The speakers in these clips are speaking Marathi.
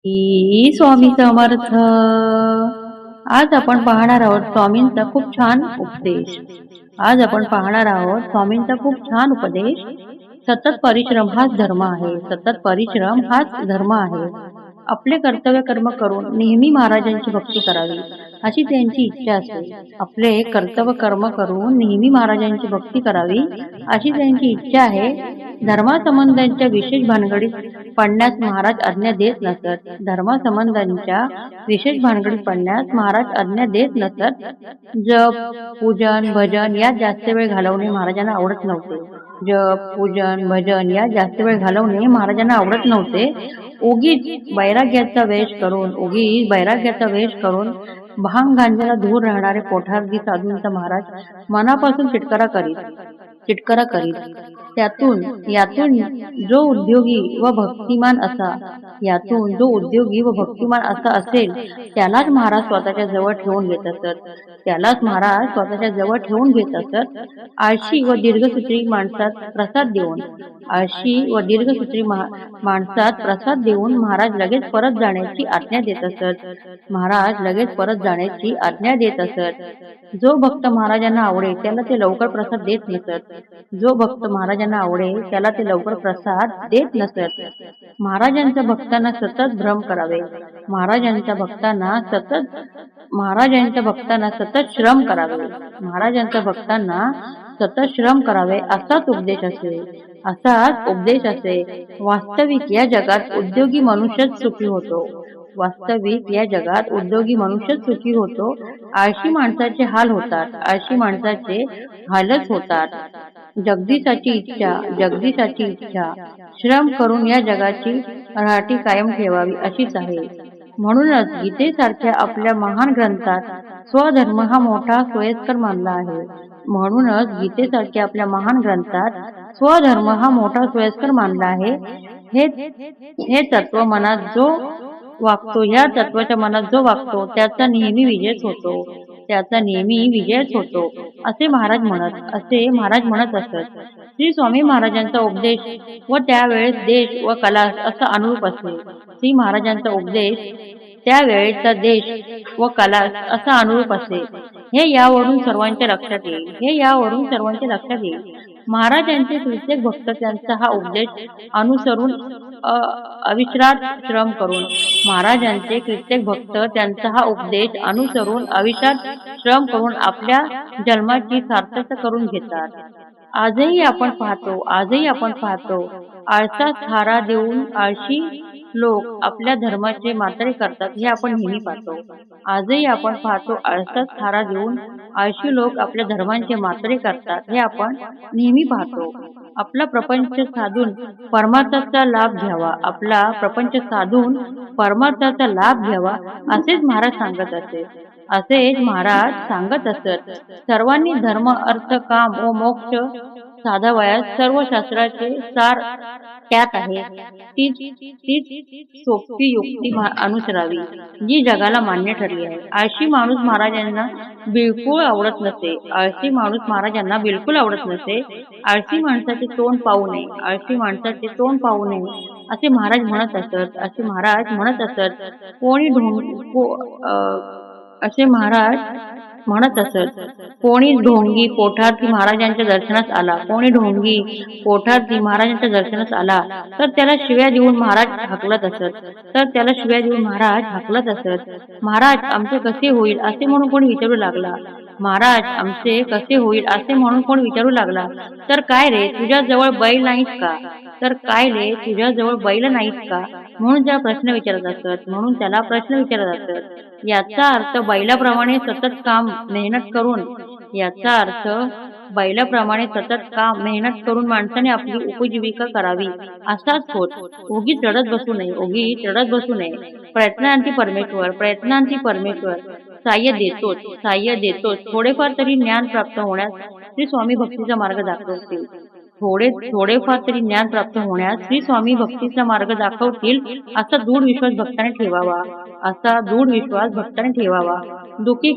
स्वामी समर्थ. आज आपण पाहणार आहोत स्वामींचा खूप छान उपदेश. आज आपण पाहणार आहोत स्वामींचा खूप छान उपदेश. सतत परिश्रम हाच धर्म आहे. सतत परिश्रम हाच धर्म आहे. आपले कर्तव्य कर्म करून नेहमी महाराजांची भक्ती करावी अशी त्यांची इच्छा असते. आपले कर्तव्य कर्म करून नेहमी महाराजांची भक्ती करावी अशी त्यांची इच्छा आहे. धर्मासंबंधांच्या विशेष भानगडीत पडण्यास महाराज आज्ञा देत नसत. धर्मासंबंधांच्या विशेष भानगडीत पडण्यास महाराज आज्ञा देत नसत. जप, पूजन, भजन यात जास्त वेळ घालवणे महाराजांना आवडत नव्हते. जप, पूजन, भजन यात जास्त वेळ घालवणे महाराजांना आवडत नव्हते. उगीच वैराग्याचा वेश करून भांग गांजाला दूर राहणारे कोठारजी साधूंचा महाराज मनापासून चिटकारा करीत. यातून जो उद्योगी व भक्तिमान असा असेल त्यालाच महाराज स्वतःच्या जवळ ठेवून घेत असत. आळशी व दीर्घसूत्री माणसात प्रसाद देऊन महाराज लगेच परत जाण्याची आज्ञा देत असत. जो भक्त महाराजांना आवडे त्याला ते लवकर प्रसाद देत नसत. महाराजांच्या भक्तांना सतत भ्रम करावे. महाराजांच्या भक्तांना सतत श्रम करावे असाच उपदेश असे. वास्तविक या जगात उद्योगी मनुष्यच सुखी होतो. आळशी माणसाचे हालच होतात. जगदीशाची इच्छा श्रम करून या जगाची राहटी कायम ठेवावी अशीच आहे. म्हणूनच गीतेसारख्या आपल्या महान ग्रंथात स्वधर्म हा मोठा सोयीस्कर मानला आहे. हे तत्व मनात जो वागतो, या तत्वाच्या मनात जो वागतो त्याचा नेहमी विजयच होतो असे महाराज म्हणत असत. श्री स्वामी महाराजांचा उपदेश व त्यावेळेस देश व कला असा अनुरूप असे. श्री महाराजांचा उपदेश त्यावेळेचा देश व कला असा अनुरूप असे. हे यावरून सर्वांच्या लक्षात येईल. महाराजांचे प्रत्येक भक्त त्यांचा हा उपदेश अनुसरून अविश्रांत श्रम करून आपल्या जन्माची सार्थकता करून घेतात. आजही आपण पाहतो आळसास थारा देऊन आळशी लोक आपल्या धर्माचे मात्रे करतात. हे आपण नेहमी पाहतो. आजही आपण पाहतो आळसास थारा देऊन आळशी लोक आपल्या धर्मांचे मात्रे करतात. हे आपण नेहमी पाहतो. आपला प्रपंच साधून परमार्थाचा लाभ घ्यावा असेच महाराज सांगत असत. सर्वांनी धर्म, अर्थ, काम व मोक्ष साधावयास सर्व शास्त्राचे सार त्यात आहे. तीच सोपी युक्ती अनुसरावी जी जगाला मान्य ठरली आहे. आळशी माणूस महाराजांना बिलकुल आवडत नसे. आळशी माणसाचे तोंड पाहू नये असे महाराज म्हणत असत. कोणी ढोंगी पोठार्थी महाराजांच्या दर्शनास आला तर त्याला शिव्या देऊन महाराज हाकलत असत. महाराज आमचे कसे होईल असे म्हणून कोणी विचारू लागला तर काय रे तुझ्या जवळ बैल नाहीत का म्हणून त्याला प्रश्न विचारत असत. याचा अर्थ बैलाप्रमाणे सतत काम मेहनत करून माणसाने आपली उपजीविका करावी असाच होत. उगीच रडत बसू नये. प्रयत्नांती परमेश्वर साह्य देतोच. थोडेफार तरी ज्ञान प्राप्त होण्यास श्री स्वामी भक्तीचा मार्ग दाखवतील. असा दृढ विश्वास भक्ताने ठेवावा. दुःखी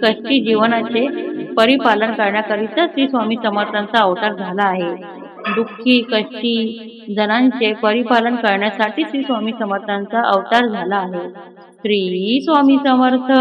कष्टी जीवनाचे परिपालन करण्याकरिता श्री स्वामी समर्थांचा अवतार झाला आहे. दुःखी, कष्टी जणांचे परिपालन करण्यासाठी श्री स्वामी समर्थांचा अवतार झाला आहे. श्री स्वामी समर्थ.